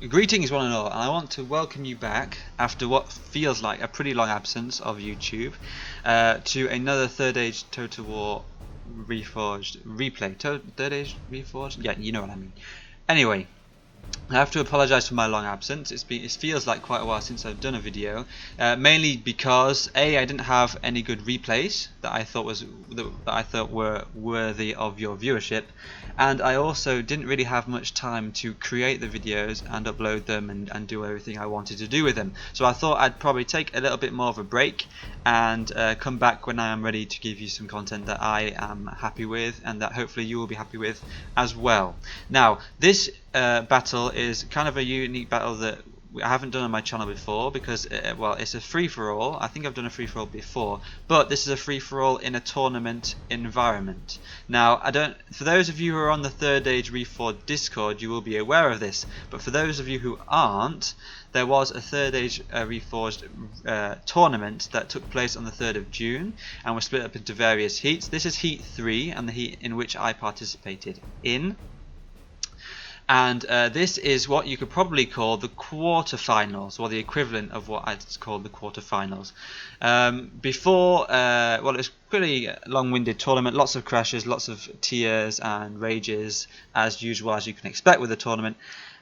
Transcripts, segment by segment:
Greetings one and all, and I want to welcome you back after what feels like a pretty long absence of YouTube to another Third Age Total War Reforged replay. Third Age Reforged? Yeah, you know what I mean. Anyway, I have to apologise for my long absence. It feels like quite a while since I've done a video, mainly because I didn't have any good replays that I thought were worthy of your viewership, and I also didn't really have much time to create the videos and upload them and do everything I wanted to do with them. So I thought I'd probably take a little bit more of a break and come back when I am ready to give you some content that I am happy with and that hopefully you will be happy with as well. Now, this battle is kind of a unique battle that I haven't done on my channel before because well, it's a free-for-all. I think I've done a free-for-all before, but this is a free-for-all in a tournament environment. Now, for those of you who are on the Third Age Reforged Discord, you will be aware of this, but for those of you who aren't, there was a Third Age Reforged tournament that took place on the 3rd of June and was split up into various heats. This is Heat 3 and the heat in which I participated in. And this is what you could probably call the quarterfinals, or the equivalent of what I'd call the quarterfinals. Well, it was a pretty long-winded tournament, lots of crashes, lots of tears and rages, as usual, as you can expect with a tournament.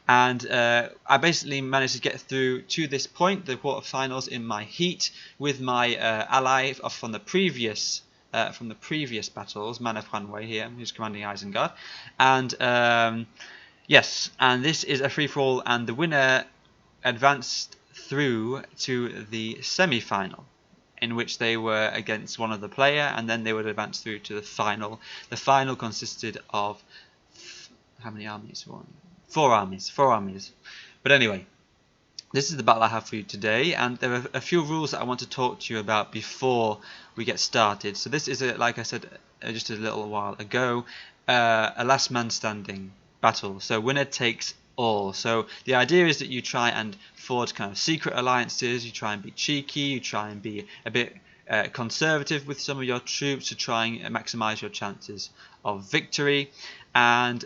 And I basically managed to get through to this point, the quarterfinals, in my heat with my ally from the previous battles, Man of Hanwei here, who's commanding Isengard, and yes, and this is a free-for-all, and the winner advanced through to the semi-final, in which they were against one other player, and then they would advance through to the final. The final consisted of how many armies? Four armies. But anyway, this is the battle I have for you today, and there are a few rules that I want to talk to you about before we get started. So this is, like I said just a little while ago, a last man standing battle. So winner takes all. So the idea is that you try and forge kind of secret alliances, you try and be cheeky, you try and be a bit conservative with some of your troops to try and maximize your chances of victory. And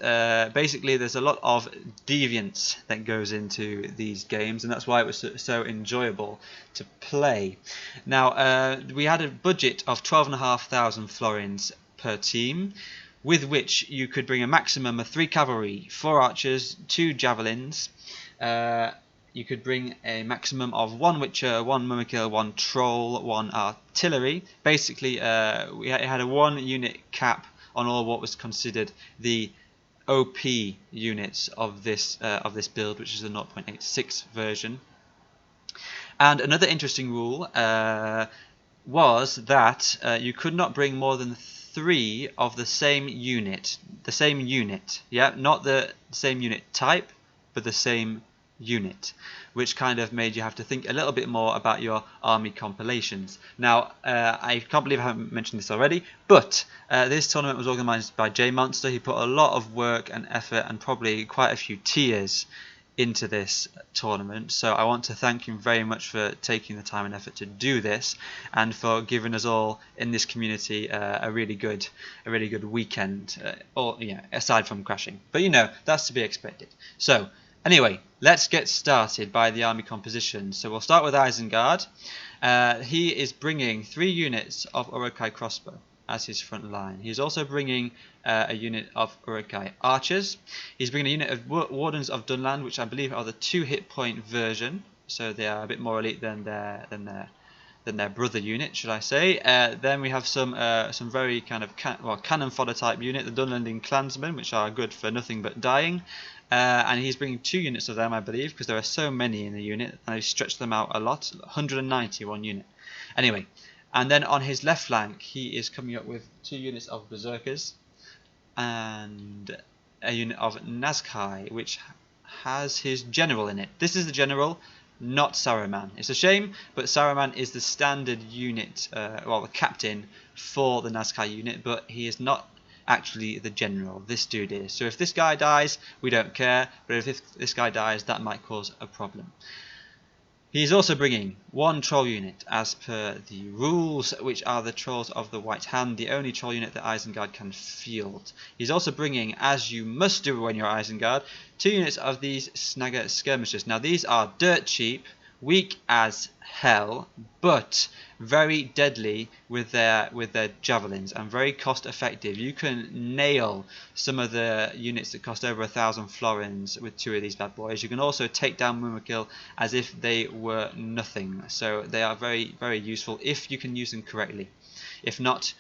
basically there's a lot of deviance that goes into these games, and that's why it was so enjoyable to play. Now we had a budget of 12,500 florins per team, with which you could bring a maximum of 3 cavalry, 4 archers, 2 javelins. You could bring a maximum of 1 witcher, 1 mimikil, 1 troll, 1 artillery. Basically, we had a 1 unit cap on all what was considered the OP units of this build, which is the 0.86 version. And another interesting rule was that you could not bring more than 3 of the same unit, yeah, not the same unit type, but the same unit, which kind of made you have to think a little bit more about your army compilations. Now, I can't believe I haven't mentioned this already, but this tournament was organised by J Monster. He put a lot of work and effort and probably quite a few tears into this tournament, so I want to thank him very much for taking the time and effort to do this, and for giving us all in this community a really good weekend, aside from crashing. But you know, that's to be expected. So anyway, let's get started by the army composition. So we'll start with Isengard. He is bringing 3 units of Urukai crossbow as his front line. He's also bringing a unit of Urukai archers. He's bringing a unit of Wardens of Dunland, which I believe are the 2 hit point version, so they are a bit more elite than their brother unit, should I say. Then we have some very kind of cannon fodder type unit, the Dunlanding Clansmen, which are good for nothing but dying. And he's bringing 2 units of them, I believe, because there are so many in the unit, and they've stretched them out a lot. 190 one unit. Anyway, and then on his left flank, he is coming up with 2 units of Berserkers and a unit of Nazkai, which has his general in it. This is the general, not Saruman. It's a shame, but Saruman is the standard unit, the captain for the Nazkai unit, but he is not actually the general. This dude is. So if this guy dies, we don't care, but if this guy dies, that might cause a problem. He's also bringing one troll unit as per the rules, which are the trolls of the White Hand, the only troll unit that Isengard can field. He's also bringing, as you must do when you're Isengard, 2 units of these Snagger skirmishers. Now these are dirt cheap, weak as hell, but very deadly with their javelins and very cost effective. You can nail some of the units that cost over 1,000 florins with 2 of these bad boys. You can also take down Mumakil as if they were nothing. So they are very, very useful if you can use them correctly. If not,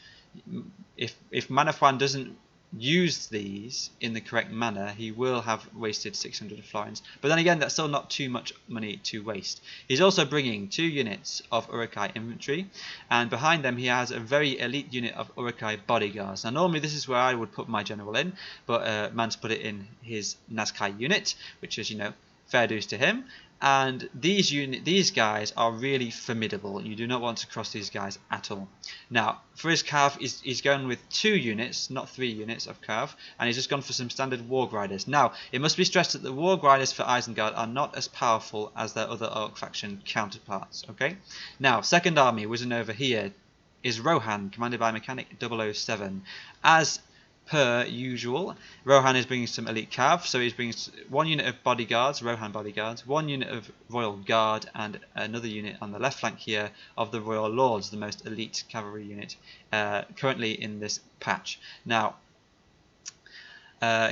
if Manafwan doesn't use these in the correct manner, he will have wasted 600 florins. But then again, that's still not too much money to waste. He's also bringing 2 units of Uruk-hai infantry, and behind them he has a very elite unit of Uruk-hai bodyguards. Now normally this is where I would put my general in, but Mans put it in his Nazkai unit, which is, you know, fair dues to him. And these guys are really formidable. You do not want to cross these guys at all. Now, for his cav, he's going with 2 units, not 3 units of cav, and he's just gone for some standard Warg Riders. Now, it must be stressed that the Warg Riders for Isengard are not as powerful as their other Orc faction counterparts. Okay. Now, second army, whizzing over here, is Rohan, commanded by Mechanic 007. As per usual, Rohan is bringing some elite cav, so he's bringing 1 unit of bodyguards, Rohan bodyguards, 1 unit of Royal Guard, and another unit on the left flank here of the Royal Lords, the most elite cavalry unit currently in this patch. Now,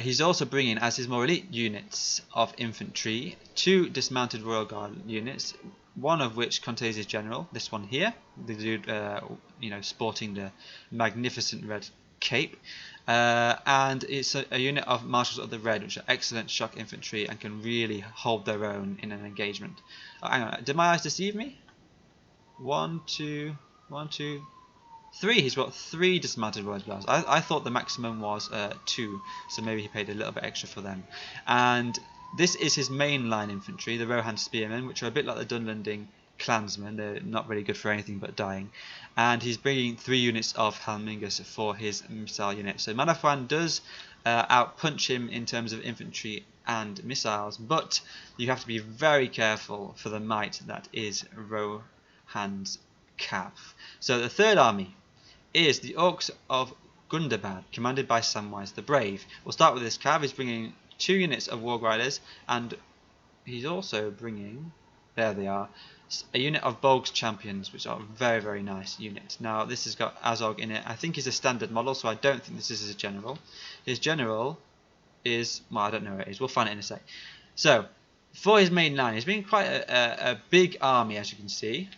he's also bringing, as his more elite units of infantry, 2 dismounted Royal Guard units, one of which contains his general, this one here, the dude, you know, sporting the magnificent red cape. And it's a unit of Marshals of the Red, which are excellent shock infantry and can really hold their own in an engagement. Hang on, did my eyes deceive me? 1, 2, 1, 2, 3. He's got 3 dismounted Royal Guards. I thought the maximum was 2, so maybe he paid a little bit extra for them. And this is his main line infantry, the Rohan Spearmen, which are a bit like the Dunlending clansmen. They're not really good for anything but dying. And he's bringing 3 units of Helmingus for his missile unit. So Manafwan does outpunch him in terms of infantry and missiles, but you have to be very careful for the might that is Rohan's cav. So the third army is the Orcs of Gundabad, commanded by Samwise the Brave. We'll start with this cav. He's bringing 2 units of Warg Riders, and he's also bringing, there they are, a unit of Bolg's Champions, which are a very, very nice unit. Now, this has got Azog in it. I think he's a standard model, so I don't think this is his general. His general is, well, I don't know where it is. We'll find it in a sec. So, for his main line, he's been quite a big army, as you can see.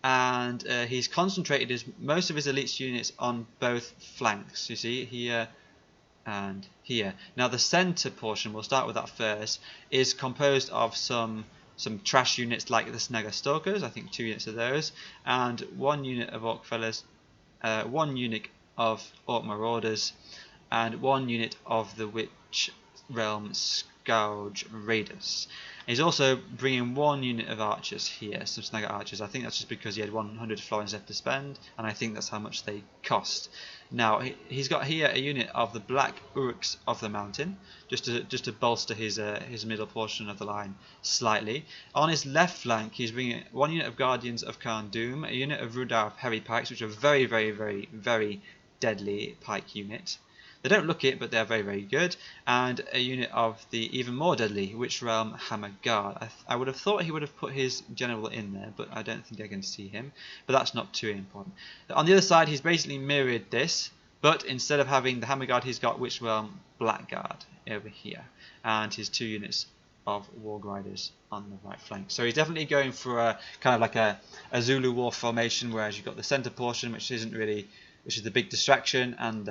And he's concentrated most of his elite units on both flanks. You see, here and here. Now, the centre portion, we'll start with that first, is composed of some trash units like the Snagger Stalkers, I think 2 units of those, and 1 unit of Orc Fellas, 1 unit of Orc Marauders, and 1 unit of the Witch Realm Scourge Raiders. And he's also bringing 1 unit of archers here, some Snagger archers. I think that's just because he had 100 florins left to spend, and I think that's how much they cost. Now, he's got here a unit of the Black Uruks of the Mountain, just to bolster his middle portion of the line slightly. On his left flank, he's bringing 1 unit of Guardians of Khan Doom, a unit of Rudar of Heavy Pikes, which are very, very, very, very deadly pike unit. They don't look it, but they're very, very good. And a unit of the even more deadly Witch Realm Hammer Guard. I would have thought he would have put his general in there, but I don't think I can see him. But that's not too important. On the other side, he's basically mirrored this, but instead of having the Hammer Guard, he's got Witch Realm Blackguard over here. And his 2 units of Warg Riders on the right flank. So he's definitely going for a kind of like a Zulu War formation, whereas you've got the centre portion, which is the big distraction, and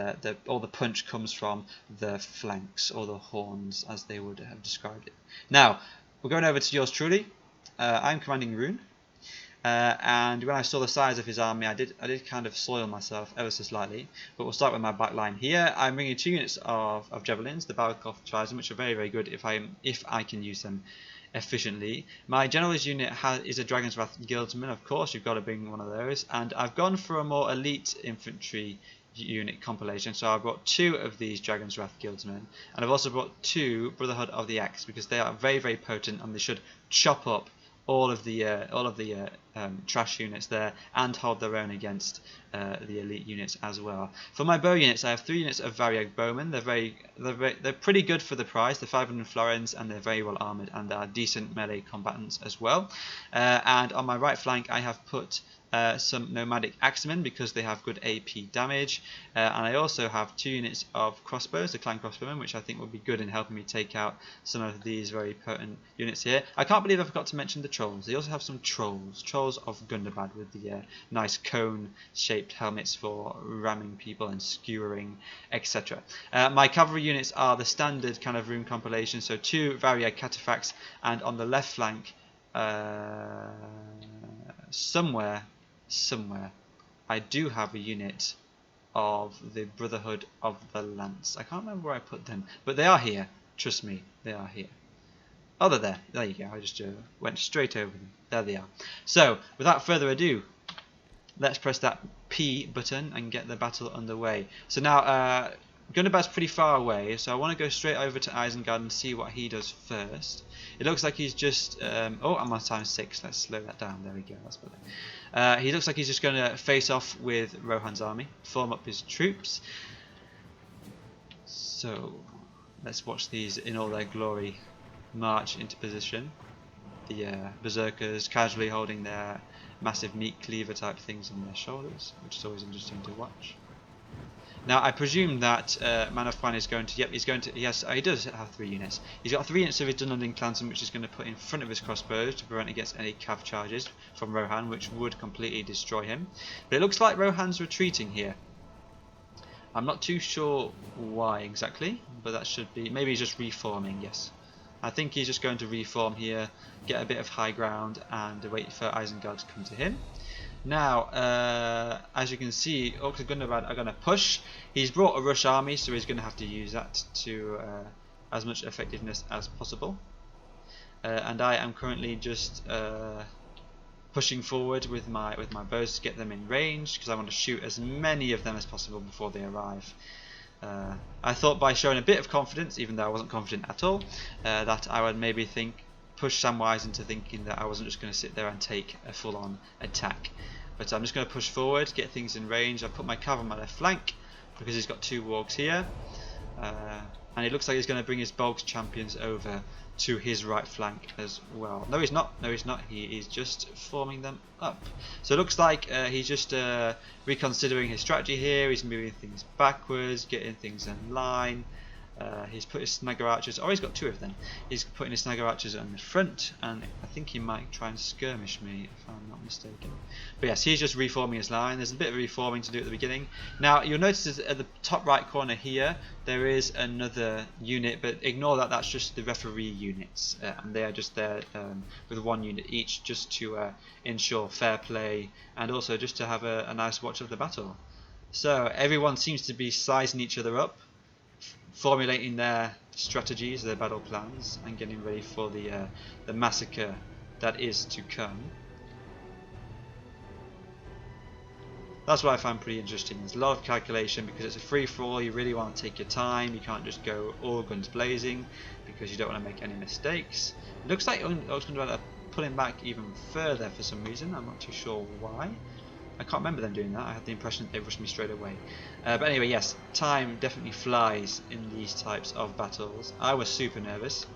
all the punch comes from the flanks, or the horns, as they would have described it. Now, we're going over to yours truly. I'm commanding Rune, and when I saw the size of his army, I did kind of soil myself ever so slightly. But we'll start with my back line here. I'm bringing 2 units of javelins, the Barikov Trizon, which are very, very good if I can use them efficiently. My general's unit is a Dragon's Wrath Guildsman, of course, you've got to bring one of those, and I've gone for a more elite infantry unit compilation, so I've brought 2 of these Dragon's Wrath Guildsmen, and I've also brought 2 Brotherhood of the Axe, because they are very, very potent and they should chop up all of the trash units there and hold their own against the elite units as well. For my bow units, I have 3 units of Variag bowmen. They're pretty good for the price. They're 500 florins and they're very well armoured and they are decent melee combatants as well. And on my right flank, I have put some nomadic axemen because they have good AP damage, and I also have 2 units of crossbows, the clan crossbowmen, which I think will be good in helping me take out some of these very potent units here. I can't believe I forgot to mention the trolls. They also have some trolls of Gundabad with the nice cone shaped helmets for ramming people and skewering, etc. My cavalry units are the standard kind of rune compilation, so 2 Variag cataphracts, and on the left flank somewhere I do have a unit of the Brotherhood of the Lance. I can't remember where I put them, but they are here. Trust me, they are here. Oh, they're there. There you go. I just went straight over them. There they are. So, without further ado, let's press that P button and get the battle underway. So now, Gundabad's pretty far away, so I want to go straight over to Isengard and see what he does first. It looks like he's just... oh, I'm on time 6. Let's slow that down. There we go. That's better. He looks like he's just going to face off with Rohan's army, form up his troops. So, let's watch these in all their glory march into position. The berserkers casually holding their massive meat cleaver type things on their shoulders, which is always interesting to watch. Now I presume that Man of Pan is going to, yep, he's going to, yes, he does have 3 units. He's got 3 units of his Dununding Clansmen, which is going to put in front of his crossbows to prevent against any cav charges from Rohan, which would completely destroy him. But it looks like Rohan's retreating here. I'm not too sure why exactly, but that should be, maybe he's just reforming, yes. I think he's just going to reform here, get a bit of high ground, and wait for Isengard to come to him. Now, as you can see, Orcs of Gundabad are going to push. He's brought a rush army, so he's going to have to use that to as much effectiveness as possible. And I am currently just pushing forward with my bows to get them in range, because I want to shoot as many of them as possible before they arrive. I thought by showing a bit of confidence, even though I wasn't confident at all, that I would maybe push Samwise into thinking that I wasn't just going to sit there and take a full-on attack. But I'm just going to push forward, get things in range. I've put my cav on my left flank because he's got 2 wargs here. And it looks like he's going to bring his Bolgs champions over to his right flank as well. No, he's not. No, he's not. He is just forming them up. So it looks like he's just reconsidering his strategy here. He's moving things backwards, getting things in line. He's put his Snagger Archers, oh, he's got 2 of them. He's putting his Snagger Archers on the front, and I think he might try and skirmish me, if I'm not mistaken. But yes, he's just reforming his line. There's a bit of reforming to do at the beginning. Now, you'll notice at the top right corner here, there is another unit, but ignore that, that's just the referee units. And they are just there with 1 unit each, just to ensure fair play, and also just to have a nice watch of the battle. So, everyone seems to be sizing each other up, formulating their strategies, their battle plans, and getting ready for the massacre that is to come. That's what I find pretty interesting. There's a lot of calculation because it's a free-for-all. You really want to take your time. You can't just go all guns blazing because you don't want to make any mistakes. It looks like Gundabad are pulling back even further for some reason. I'm not too sure why. I can't remember them doing that. I had the impression that they rushed me straight away. But anyway, yes, time definitely flies in these types of battles. I was super nervous,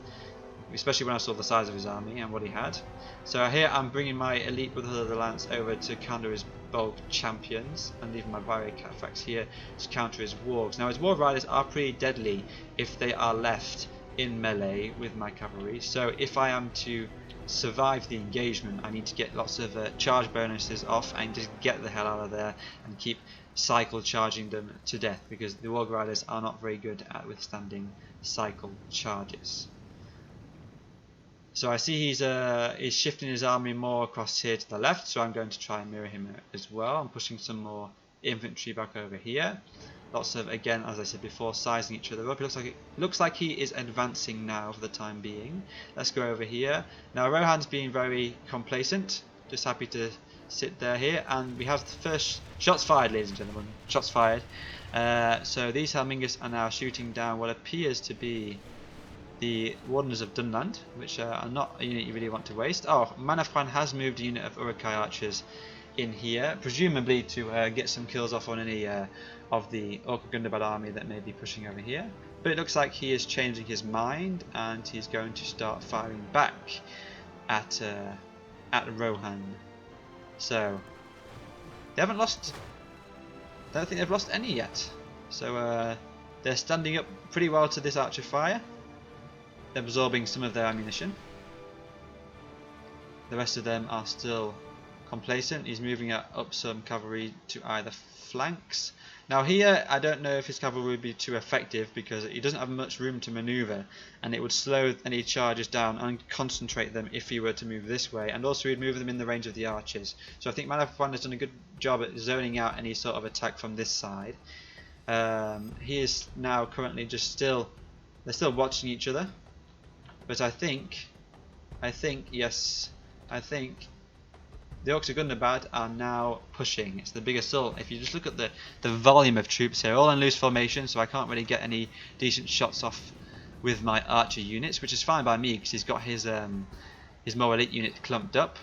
especially when I saw the size of his army and what he had. So here I'm bringing my elite Brotherhood of the Lance over to counter his Bolg champions, and leaving my Variag cataphracts here to counter his wargs. Now his war riders are pretty deadly if they are left in melee with my cavalry. So if I am to survive the engagement, I need to get lots of charge bonuses off and just get the hell out of there and keep cycle charging them to death, because the warg riders are not very good at withstanding cycle charges. So I see he's shifting his army more across here to the left, so I'm going to try and mirror him as well. I'm pushing some more infantry back over here. Lots of, again, as I said before, sizing each other up. It looks like he is advancing now for the time being. Let's go over here. Now Rohan's being very complacent, just happy to sit there here, and we have the first shots fired, ladies and gentlemen. Shots fired. So these Helmingus are now shooting down what appears to be the Wardens of Dunland, which are not a unit you really want to waste. Oh, Manafwan has moved a unit of Urukai archers in here, presumably to get some kills off on any of the Orc Gundabad army that may be pushing over here. But it looks like he is changing his mind and he's going to start firing back at Rohan. So they haven't lost. I don't think they've lost any yet. So they're standing up pretty well to this archer fire, absorbing some of their ammunition. The rest of them are still complacent. He's moving up some cavalry to either flanks. Now here, I don't know if his cavalry would be too effective because he doesn't have much room to maneuver, and it would slow any charges down and concentrate them if he were to move this way, and also he'd move them in the range of the archers. So I think Manafwan has done a good job at zoning out any sort of attack from this side. He is now currently just they're still watching each other, but I think the Orcs of Gundabad are now pushing. It's the big assault. If you just look at the volume of troops here, all in loose formation, so I can't really get any decent shots off with my archer units, which is fine by me because he's got his more elite unit clumped up.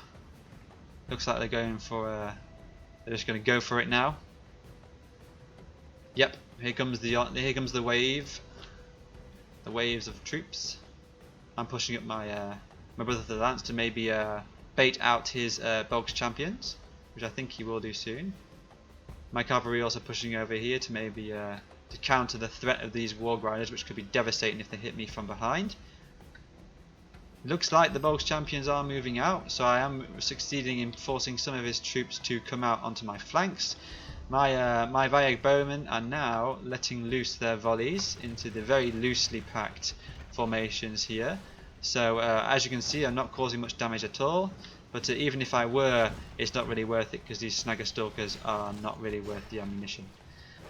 Looks like they're going for they're just going to go for it now. Yep, here comes the wave. The waves of troops. I'm pushing up my brother the lance to maybe bait out his Bulk's champions, which I think he will do soon. My cavalry also pushing over here to maybe to counter the threat of these war grinders, which could be devastating if they hit me from behind. Looks like the Bulk's champions are moving out, so I am succeeding in forcing some of his troops to come out onto my flanks. My Vayag bowmen are now letting loose their volleys into the very loosely packed formations here. So as you can see, I'm not causing much damage at all, but even if I were, it's not really worth it because these Snagger Stalkers are not really worth the ammunition.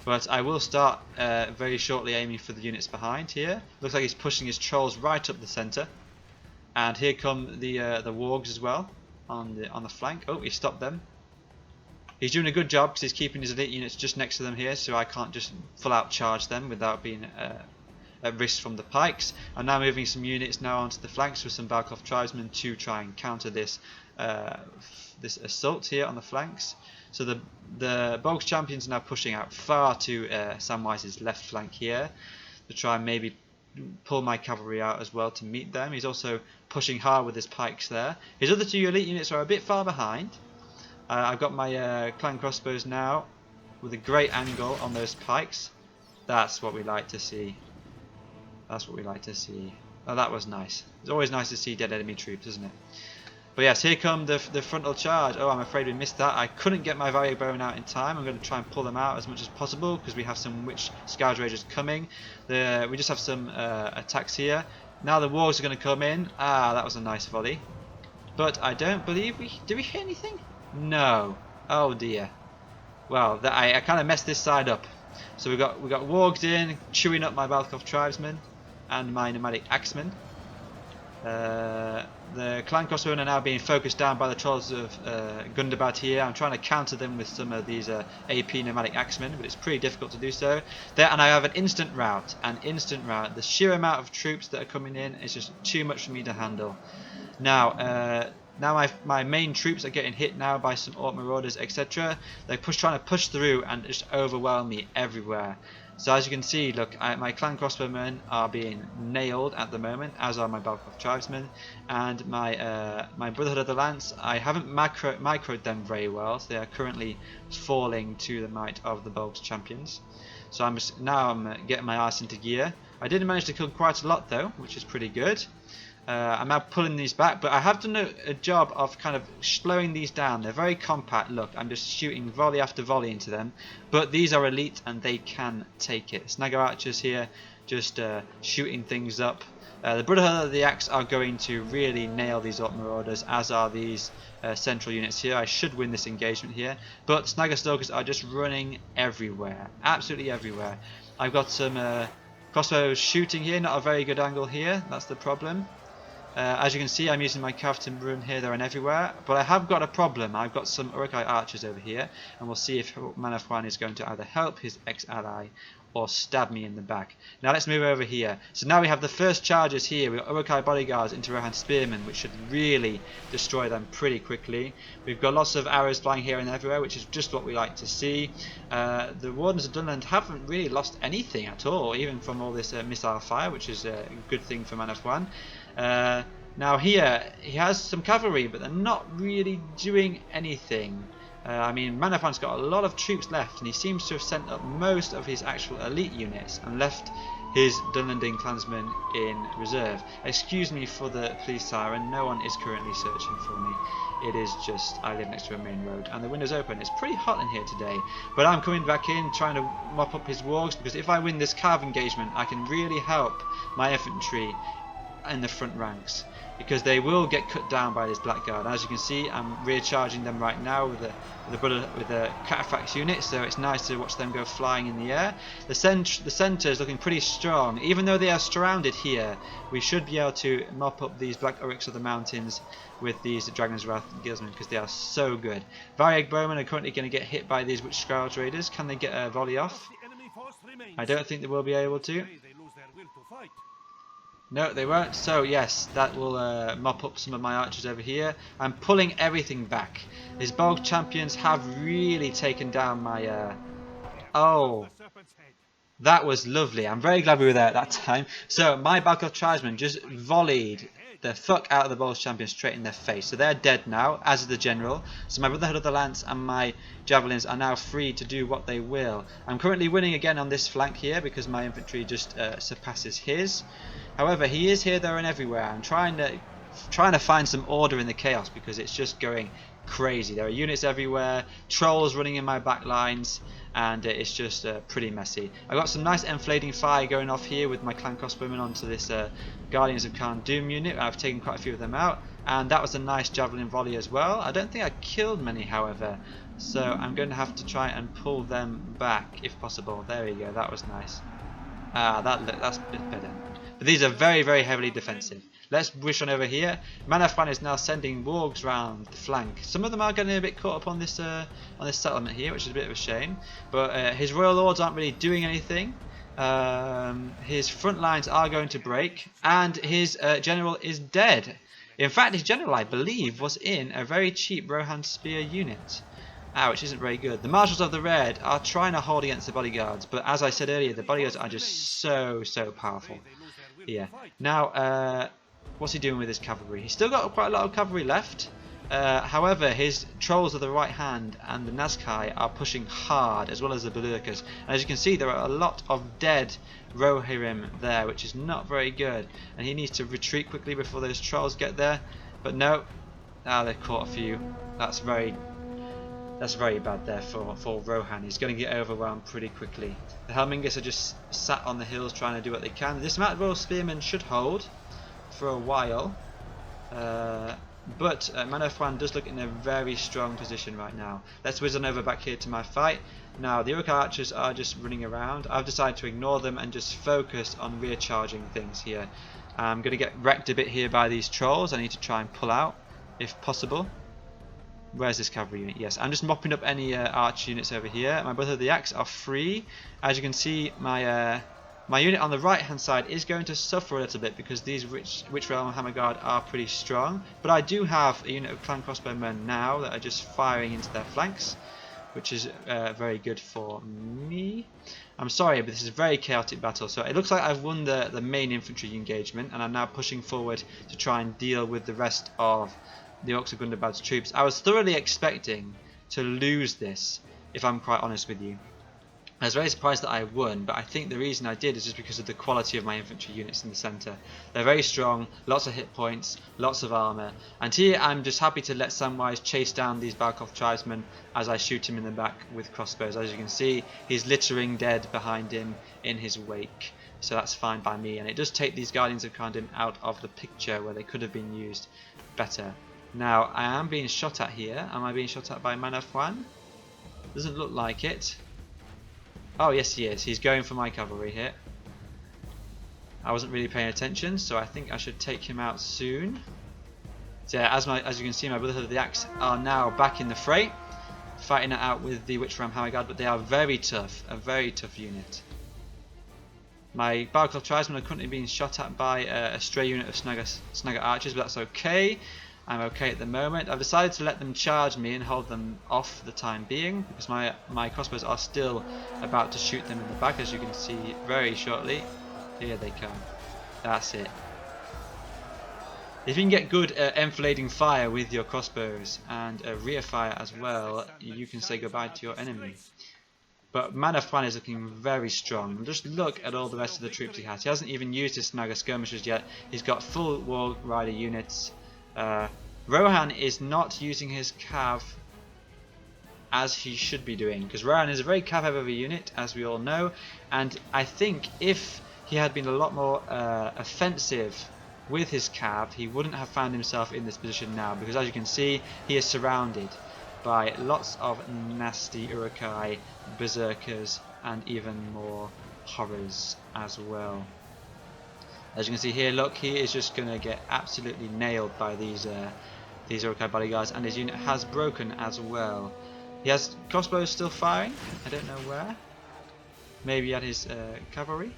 But I will start very shortly aiming for the units behind here. Looks like he's pushing his trolls right up the centre, and here come the wargs as well on the flank. Oh, he stopped them. He's doing a good job because he's keeping his elite units just next to them here, so I can't just full out charge them without being at risk from the pikes. I'm now moving some units now onto the flanks with some Balkov tribesmen to try and counter this this assault here on the flanks. So the Bulk's champions are now pushing out far to Samwise's left flank here to try and maybe pull my cavalry out as well to meet them. He's also pushing hard with his pikes there. His other two elite units are a bit far behind. I've got my clan crossbows now with a great angle on those pikes. That's what we like to see. That's what we like to see. Oh, that was nice. It's always nice to see dead enemy troops, isn't it? But yes, here come the frontal charge. Oh, I'm afraid we missed that. I couldn't get my Valley Bone out in time. I'm going to try and pull them out as much as possible because we have some Witch Scourge Raiders coming. We just have some attacks here. Now the Wargs are going to come in. Ah, that was a nice volley. But I don't believe did we hit anything? No. Oh dear. Well, I kind of messed this side up. So we got Wargs in, chewing up my Balkov tribesmen and my nomadic axemen. The clan crossbowmen are now being focused down by the trolls of Gundabad here. I'm trying to counter them with some of these AP nomadic axemen, but it's pretty difficult to do so. And I have an instant rout. The sheer amount of troops that are coming in is just too much for me to handle. Now my main troops are getting hit now by some Orc Marauders, etc. They're trying to push through and just overwhelm me everywhere. So as you can see, look, my clan crossbowmen are being nailed at the moment, as are my Balkov tribesmen, and my Brotherhood of the Lance. I haven't microed them very well, so they are currently falling to the might of the Bulk's champions. So I'm getting my arse into gear. I did manage to kill quite a lot though, which is pretty good. I'm now pulling these back, but I have done a job of kind of slowing these down. They're very compact. Look, I'm just shooting volley after volley into them, but these are elite and they can take it. Snagger archers here just shooting things up. The Brotherhood of the Axe are going to really nail these Orc Marauders, as are these central units here. I should win this engagement here, but Snagger Stalkers are just running everywhere, absolutely everywhere. I've got some crossbows shooting here, not a very good angle here, that's the problem. As you can see, I'm using my Kaftan Rune here, there and everywhere, but I have got a problem. I've got some Urukai archers over here, and we'll see if Manafwan is going to either help his ex-ally or stab me in the back. Now let's move over here. So now we have the first charges here. We've got Urukai bodyguards into Rohan spearmen, which should really destroy them pretty quickly. We've got lots of arrows flying here and everywhere, which is just what we like to see. The Wardens of Dunland haven't really lost anything at all, even from all this missile fire, which is a good thing for Man of Wan. Now here, he has some cavalry, but they're not really doing anything. I mean, Man of Wan's got a lot of troops left, and he seems to have sent up most of his actual elite units and left his Dunlanding clansmen in reserve. Excuse me for the police siren, no one is currently searching for me. It is just, I live next to a main road and the window's open. It's pretty hot in here today, but I'm coming back in trying to mop up his wargs, because if I win this carve engagement I can really help my infantry in the front ranks, because they will get cut down by this blackguard. As you can see, I'm rear charging them right now with the cataphracts unit, so it's nice to watch them go flying in the air. The centre is looking pretty strong. Even though they are surrounded here, we should be able to mop up these black Uruks of the mountains with these Dragon's Wrath Guildsmen, because they are so good. Variag bowmen are currently going to get hit by these Witch Scourge raiders. Can they get a volley off? I don't think they will be able to. No, they won't. So yes, that will mop up some of my archers over here. I'm pulling everything back. These Bolg champions have really taken down my... Oh, that was lovely. I'm very glad we were there at that time. So my Balkoth tribesmen just volleyed the fuck out of the Bolg champions straight in their face. So they're dead now, as is the general. So my Brotherhood of the Lance and my javelins are now free to do what they will. I'm currently winning again on this flank here because my infantry just surpasses his. However, he is here, there and everywhere. I'm trying to find some order in the chaos, because it's just going crazy. There are units everywhere, trolls running in my back lines, and it's just pretty messy. I've got some nice enflading fire going off here with my clan crossbowmen onto this Guardians of Khan Doom unit. I've taken quite a few of them out, and that was a nice javelin volley as well. I don't think I killed many, however, so I'm going to have to try and pull them back if possible. There we go, that was nice. That's a bit better. But these are very, very heavily defensive. Let's push on over here. Man of Wan is now sending wargs round the flank. Some of them are getting a bit caught up on this settlement here, which is a bit of a shame. But his royal lords aren't really doing anything. His front lines are going to break, and his general is dead. In fact, his general, I believe, was in a very cheap Rohan spear unit. Which isn't very good. The Marshals of the Red are trying to hold against the bodyguards, but as I said earlier, the bodyguards are just so powerful. Yeah. Now, what's he doing with his cavalry? He's still got quite a lot of cavalry left. However, his trolls of the right hand and the Nazkai are pushing hard, as well as the Belurkas. And as you can see, there are a lot of dead Rohirrim there, which is not very good. And he needs to retreat quickly before those trolls get there. But no, they've caught a few. That's very bad there for Rohan. He's going to get overwhelmed pretty quickly. The Helmingers are just sat on the hills trying to do what they can. This amount of Royal Spearmen should hold for a while. But Man of Wan does look in a very strong position right now. Let's whiz on over back here to my fight. Now the Uruk archers are just running around. I've decided to ignore them and just focus on rear charging things here. I'm going to get wrecked a bit here by these trolls. I need to try and pull out if possible. Where's this cavalry unit? Yes, I'm just mopping up any arch units over here. My Brother of the Axe are free. As you can see, my unit on the right hand side is going to suffer a little bit because these Witch Realm Hammer Guard are pretty strong. But I do have a unit of clan crossbowmen now that are just firing into their flanks, which is very good for me. I'm sorry, but this is a very chaotic battle. So it looks like I've won the main infantry engagement, and I'm now pushing forward to try and deal with the rest of the Orcs of Gundabad's troops. I was thoroughly expecting to lose this, if I'm quite honest with you. I was very surprised that I won, but I think the reason I did is just because of the quality of my infantry units in the centre. They're very strong, lots of hit points, lots of armour, and here I'm just happy to let Samwise chase down these Balkoth tribesmen as I shoot him in the back with crossbows. As you can see, he's littering dead behind him in his wake, so that's fine by me, and it does take these Guardians of Khandun out of the picture where they could have been used better. Now, I am being shot at here. Am I being shot at by Man of Wan? Doesn't look like it. Oh, yes he is. He's going for my cavalry here. I wasn't really paying attention, so I think I should take him out soon. So yeah, as you can see, my Brotherhood of the Axe are now back in the fray, fighting it out with the Witch Ram Hammer Guard, but they are very tough, a very tough unit. My Barcloth tribesmen are currently being shot at by a stray unit of Snagger archers, but that's okay. I'm okay at the moment. I've decided to let them charge me and hold them off for the time being, because my crossbows are still about to shoot them in the back, as you can see very shortly. Here they come. That's it. If you can get good enfilading fire with your crossbows and rear fire as well, you can say goodbye to your enemy. But Man of Juan is looking very strong. Just look at all the rest of the troops he has. He hasn't even used his Snagger skirmishers yet. He's got full War Rider units. Rohan is not using his cav as he should be doing, because Rohan is a very cav heavy unit, as we all know. And I think if he had been a lot more offensive with his cav, he wouldn't have found himself in this position now, because as you can see, he is surrounded by lots of nasty Urukai, berserkers, and even more horrors as well. As you can see here, look, he is just going to get absolutely nailed by these Urukai bodyguards, and his unit has broken as well. He has crossbows still firing, I don't know where. Maybe at his cavalry,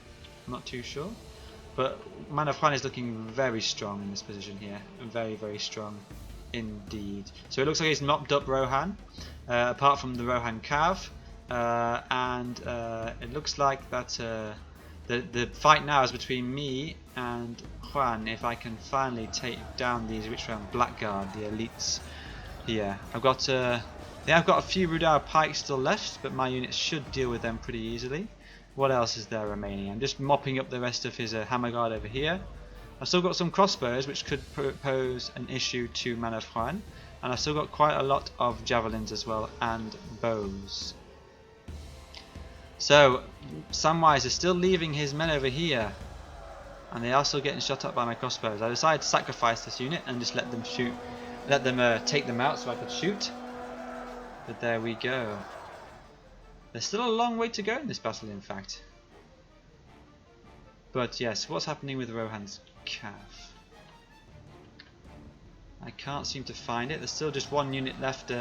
I'm not too sure. But Man of Juan is looking very strong in this position here, very, very strong indeed. So it looks like he's mopped up Rohan, apart from the Rohan cav, and it looks like that the fight now is between me and Juan. If I can finally take down these Rich Round Blackguard, the elites here. I've got a few Rudar pikes still left, but my units should deal with them pretty easily. What else is there remaining? I'm just mopping up the rest of his hammer guard over here. I've still got some crossbows, which could pose an issue to Man of Juan, and I've still got quite a lot of javelins as well, and bows. So Samwise is still leaving his men over here, and they are still getting shot up by my crossbows. I decided to sacrifice this unit and just let them shoot, take them out so I could shoot. But there we go. There's still a long way to go in this battle, in fact. But yes, what's happening with Rohan's cav? I can't seem to find it. There's still just one unit left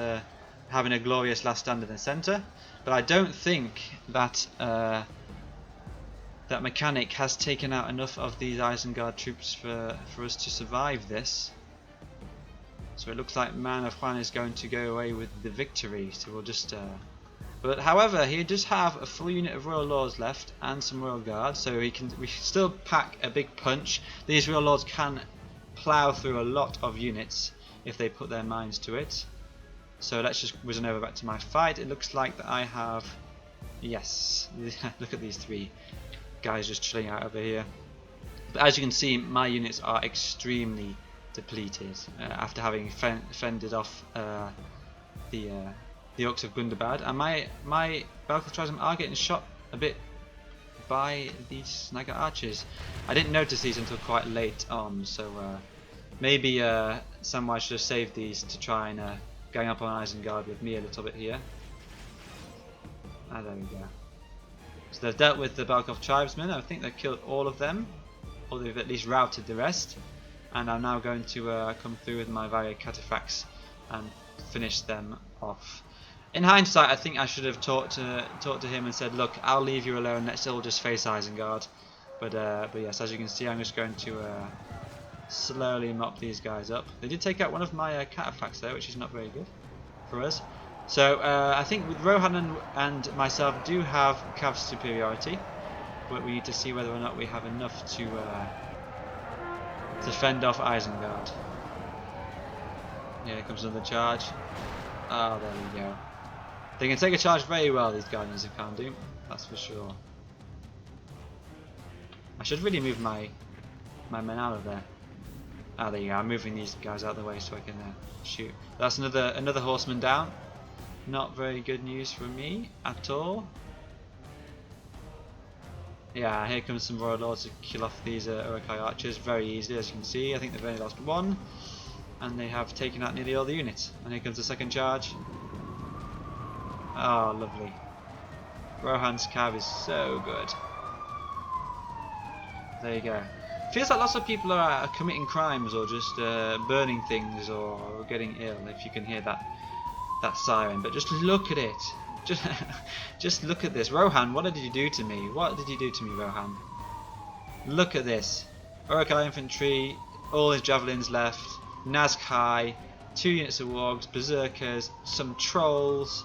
having a glorious last stand in the centre. But I don't think that that mechanic has taken out enough of these Isengard troops for us to survive this. So it looks like Man of Juan is going to go away with the victory. So we'll just... But however, he does have a full unit of Royal Lords left and some Royal Guards, so we can still pack a big punch. These Royal Lords can plough through a lot of units if they put their minds to it. So let's just whiz on over back to my fight. It looks like that I have... Yes, look at these three guys just chilling out over here. But as you can see, my units are extremely depleted after having fended off the Orcs of Gundabad, and my Balcloth tribesmen are getting shot a bit by these Snagger archers. I didn't notice these until quite late on, so maybe Samwise should have saved these to try and gang up on Isengard with me a little bit here. Ah, there we go. So they've dealt with the Balcloth tribesmen. I think they've killed all of them, or they've at least routed the rest. And I'm now going to come through with my Varia Cataphracts and finish them off. In hindsight, I think I should have talked to him and said, "Look, I'll leave you alone. Let's all just face Isengard." But yes, as you can see, I'm just going to slowly mop these guys up. They did take out one of my cataphracts there, which is not very good for us. So I think with Rohan and myself do have cav superiority, but we need to see whether or not we have enough to fend off Isengard. Here comes another charge. Oh, there we go. They can take a charge very well, these Guardians of Kharndoom, that's for sure. I should really move my men out of there. Ah, there you go. I'm moving these guys out of the way so I can shoot. That's another horseman down. Not very good news for me at all. Yeah, here comes some Royal Lords to kill off these Urukai archers very easily, as you can see. I think they've only lost one, and they have taken out nearly all the units. And here comes the second charge. Oh, lovely. Rohan's cav is so good. There you go. Feels like lots of people are committing crimes or just burning things or getting ill, if you can hear that siren. But just look at it. Just look at this. Rohan, what did you do to me? What did you do to me, Rohan? Look at this. Urukai infantry, all his javelins left, Nazkai, 2 units of wargs, berserkers, some trolls,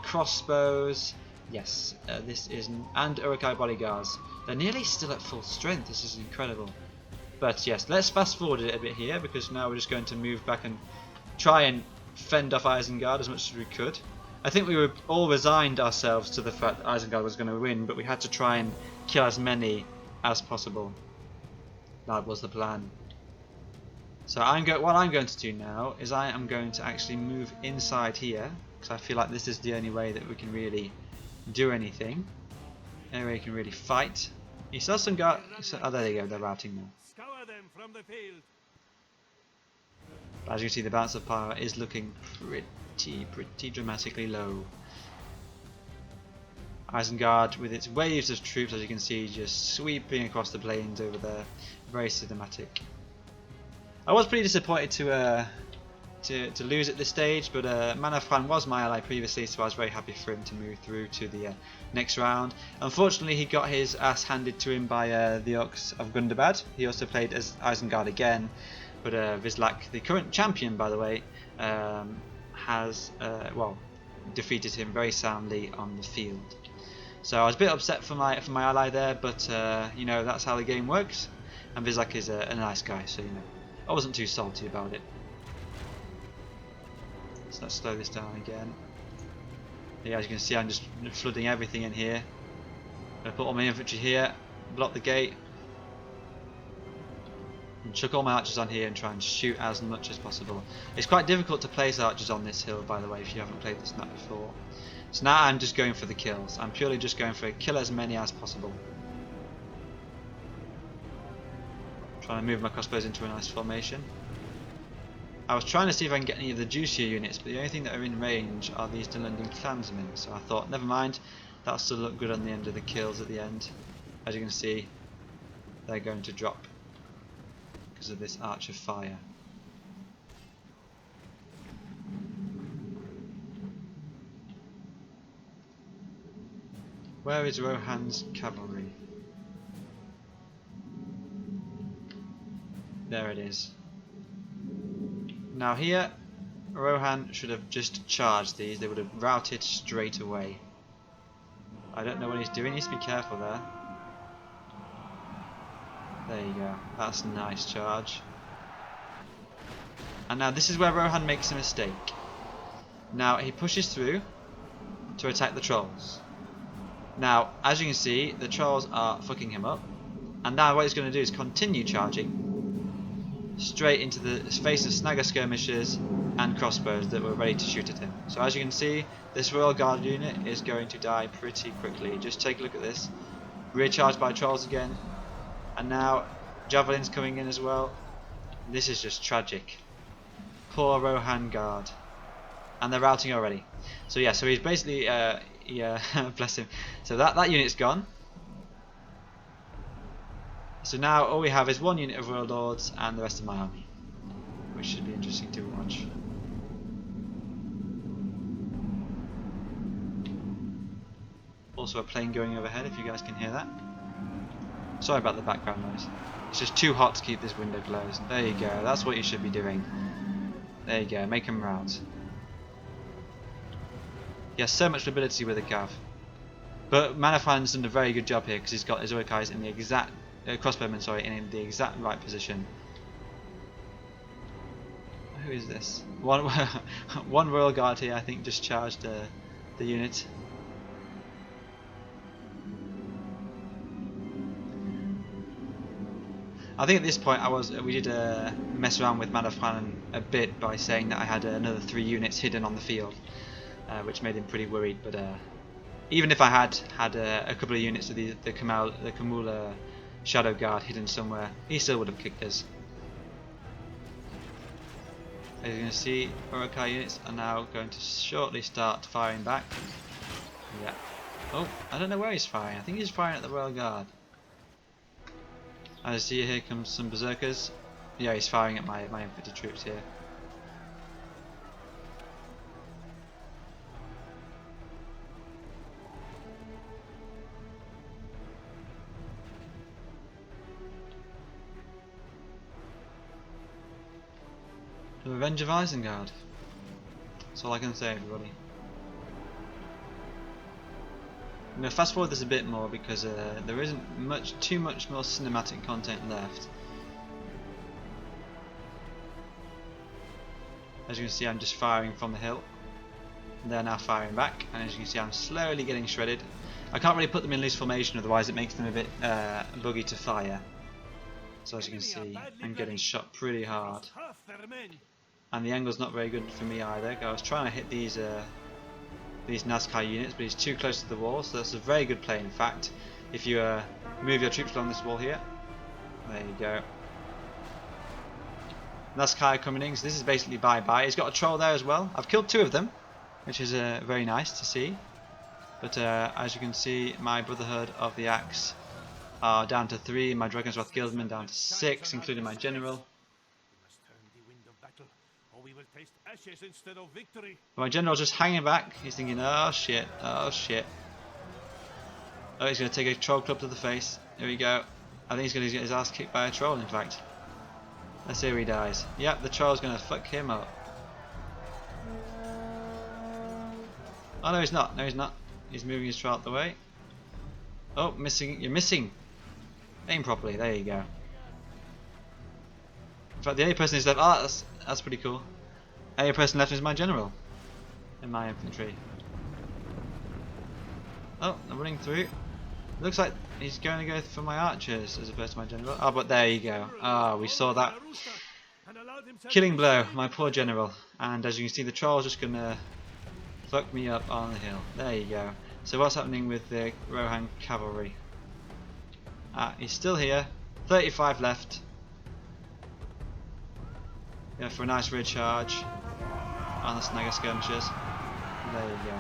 crossbows. Yes, this is, and Urukai bodyguards. They're nearly still at full strength. This is incredible. But yes, let's fast forward it a bit here, because now we're just going to move back and try and fend off Isengard as much as we could. I think we were all resigned ourselves to the fact that Isengard was going to win, but we had to try and kill as many as possible. That was the plan. So what I'm going to do now is I am going to actually move inside here, because I feel like this is the only way that we can really do anything. Any way we can really fight. You saw some guys. Oh, there they go. They're routing now. Scour them from the field. As you can see, the balance of power is looking pretty dramatically low. Isengard, with its waves of troops, as you can see, just sweeping across the plains over there. Very cinematic. I was pretty disappointed to lose at this stage, but Manafran was my ally previously, so I was very happy for him to move through to the next round. Unfortunately, he got his ass handed to him by the Orcs of Gundabad. He also played as Isengard again, but Vizlak, the current champion, by the way, has defeated him very soundly on the field. So I was a bit upset for my ally there, but you know, that's how the game works. And Vizlak is a nice guy, so you know, I wasn't too salty about it. So let's slow this down again. Yeah, as you can see, I'm just flooding everything in here. I'm going to put all my infantry here, block the gate, and chuck all my archers on here and try and shoot as much as possible. It's quite difficult to place archers on this hill, by the way, if you haven't played this map before. So now I'm just going for the kills. I'm purely just going for kill as many as possible. Trying to move my crossbows into a nice formation. I was trying to see if I can get any of the juicier units, but the only thing that are in range are these Dunlending clansmen, so I thought, never mind, that'll still look good on the end of the kills at the end. As you can see, they're going to drop because of this Arch of Fire. Where is Rohan's cavalry? There it is. Now here, Rohan should have just charged these. They would have routed straight away. I don't know what he's doing. He needs to be careful there. There you go. That's a nice charge. And now this is where Rohan makes a mistake. Now he pushes through to attack the trolls. Now, as you can see, the trolls are fucking him up. And now what he's going to do is continue charging straight into the face of snagger skirmishers and crossbows that were ready to shoot at him. So as you can see, this Royal Guard unit is going to die pretty quickly. Just take a look at this. Recharged by trolls again. And now javelins coming in as well. This is just tragic. Poor Rohan Guard. And they're routing already. So yeah, so he's basically, bless him. So that unit's gone. So now all we have is one unit of Royal Lords and the rest of my army, which should be interesting to watch. Also a plane going overhead, if you guys can hear that. Sorry about the background noise. It's just too hot to keep this window closed. There you go, that's what you should be doing. There you go, make them rout. He has so much mobility with a cav. But Manafran's done a very good job here because he's got his Urukais in the exact crossbowmen, sorry, in the exact right position. Who is this? One Royal Guard here, I think, just charged the unit. I think at this point we did mess around with Manafran a bit by saying that I had another 3 units hidden on the field, which made him pretty worried. But even if I had a couple of units of the Kamula Shadow Guard hidden somewhere, he still would have kicked us. As you can see, Urukai units are now going to shortly start firing back. Yeah. Oh, I don't know where he's firing. I think he's firing at the Royal Guard. As you see, here comes some berserkers. Yeah, he's firing at my infantry troops here. The Revenge of Isengard. That's all I can say, everybody. I'm going to fast forward this a bit more because there isn't too much more cinematic content left. As you can see, I'm just firing from the hill. They're now firing back, and as you can see, I'm slowly getting shredded. I can't really put them in loose formation, otherwise it makes them a bit buggy to fire. So as you can see, I'm getting shot pretty hard. And the angle's not very good for me either. I was trying to hit these NASCAR units, but he's too close to the wall, so that's a very good play in fact. If you move your troops along this wall here, there you go. NASCAR coming in, so this is basically bye-bye. He's got a troll there as well. I've killed 2 of them, which is very nice to see. But as you can see, my Brotherhood of the Axe are down to 3, my Dragon's Wrath Guildsmen down to 6, including my General. My General's just hanging back. He's thinking, oh shit, oh shit. Oh, he's going to take a troll club to the face. Here we go. I think he's going to get his ass kicked by a troll, in fact. Let's see where he dies. Yep, the troll's going to fuck him up. Oh no, he's not. No, he's not. He's moving his troll out the way. Oh, missing. You're missing. Aim properly. There you go. In fact, the only person who's left. Oh, that's pretty cool. The only person left is my General. In my infantry. Oh, I'm running through. Looks like he's going to go for my archers as opposed to my General. Oh, but there you go. Ah, we saw that. Killing blow, my poor General. And as you can see, the troll's just going to fuck me up on the hill. There you go. So what's happening with the Rohan cavalry? He's still here. 35 left. Yeah, for a nice rear charge on the Snagger skirmishers. There you go.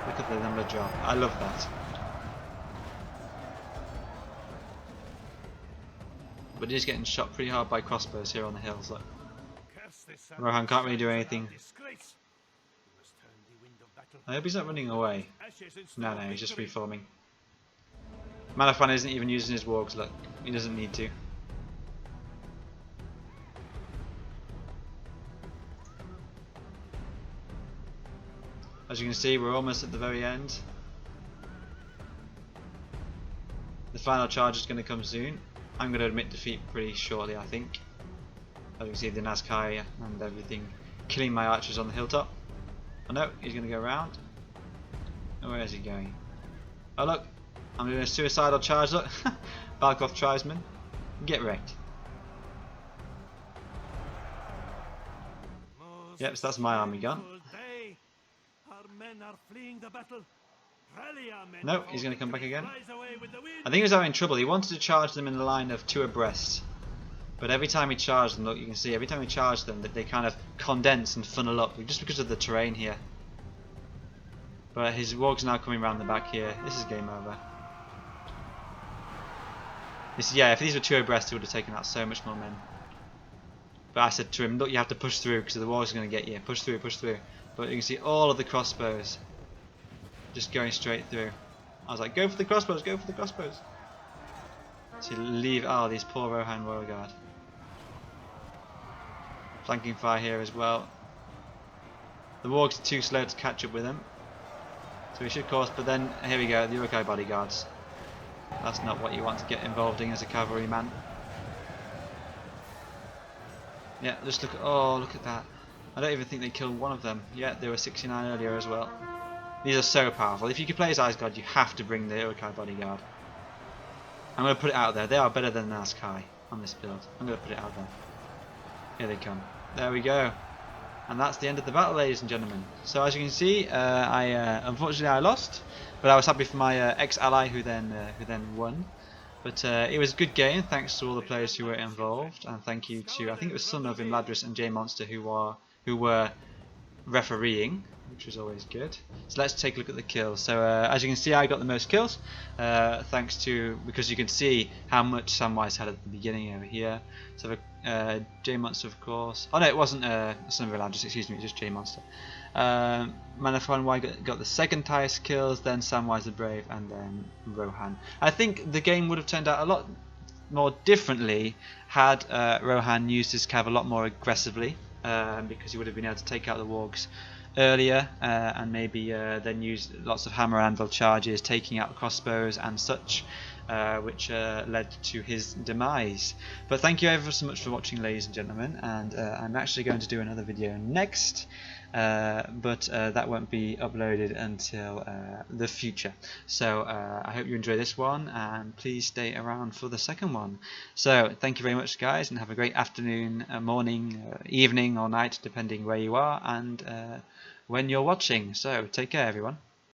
Look at the number drop. I love that. But he's getting shot pretty hard by crossbows here on the hills. Look. Rohan can't really do anything. I hope he's not running away. No, he's just reforming. Manafan isn't even using his wargs, look. He doesn't need to. As you can see, we're almost at the very end. The final charge is going to come soon. I'm going to admit defeat pretty shortly, I think. As you can see, the Nazkai and everything killing my archers on the hilltop. Oh no, he's going to go around. Oh, where is he going? Oh look, I'm doing a suicidal charge, look. Balkoth tribesman. Get wrecked. Yep, so that's my army gone. No, he's going to come back again. I think he was having trouble. He wanted to charge them in a line of 2 abreast. But every time he charged them, look, you can see every time he charged them, that they kind of condense and funnel up, just because of the terrain here. But his warg's now coming around the back here. This is game over. Yeah, if these were 2 abreast, he would have taken out so much more men. But I said to him, look, you have to push through because the warg's going to get you. Push through, push through. But you can see all of the crossbows just going straight through. I was like, go for the crossbows, go for the crossbows. So leave, oh, these poor Rohan Royal Guard. Flanking fire here as well. The wargs are too slow to catch up with him. So we should course, but then, here we go, the Urukai bodyguards. That's not what you want to get involved in as a cavalryman. Yeah, just look at, oh, look at that. I don't even think they killed one of them. Yeah, they were 69 earlier as well. These are so powerful. If you can play as Isengard, you have to bring the Urukai bodyguard. I'm going to put it out there. They are better than Nazkai on this build. I'm going to put it out there. Here they come. There we go. And that's the end of the battle, ladies and gentlemen. So as you can see, unfortunately I lost, but I was happy for my ex-ally who then won. But it was a good game, thanks to all the players who were involved, and thank you to, I think it was Son of Imladris and J Monster who were refereeing, which was always good. So let's take a look at the kills. So as you can see, I got the most kills, because you can see how much Samwise had at the beginning over here. So J Monster, of course. Oh no, it wasn't Son of Imladris, excuse me, just J Monster. Manafran Y got the second highest kills, then Samwise the Brave, and then Rohan. I think the game would have turned out a lot more differently had Rohan used his cav a lot more aggressively, because he would have been able to take out the wargs earlier, and maybe then use lots of hammer anvil charges, taking out crossbows and such, which led to his demise. But thank you ever so much for watching, ladies and gentlemen, and I'm actually going to do another video next, but that won't be uploaded until the future. So I hope you enjoy this one, and please stay around for the second one. So thank you very much, guys, and have a great afternoon, morning, evening or night, depending where you are and when you're watching. So take care, everyone.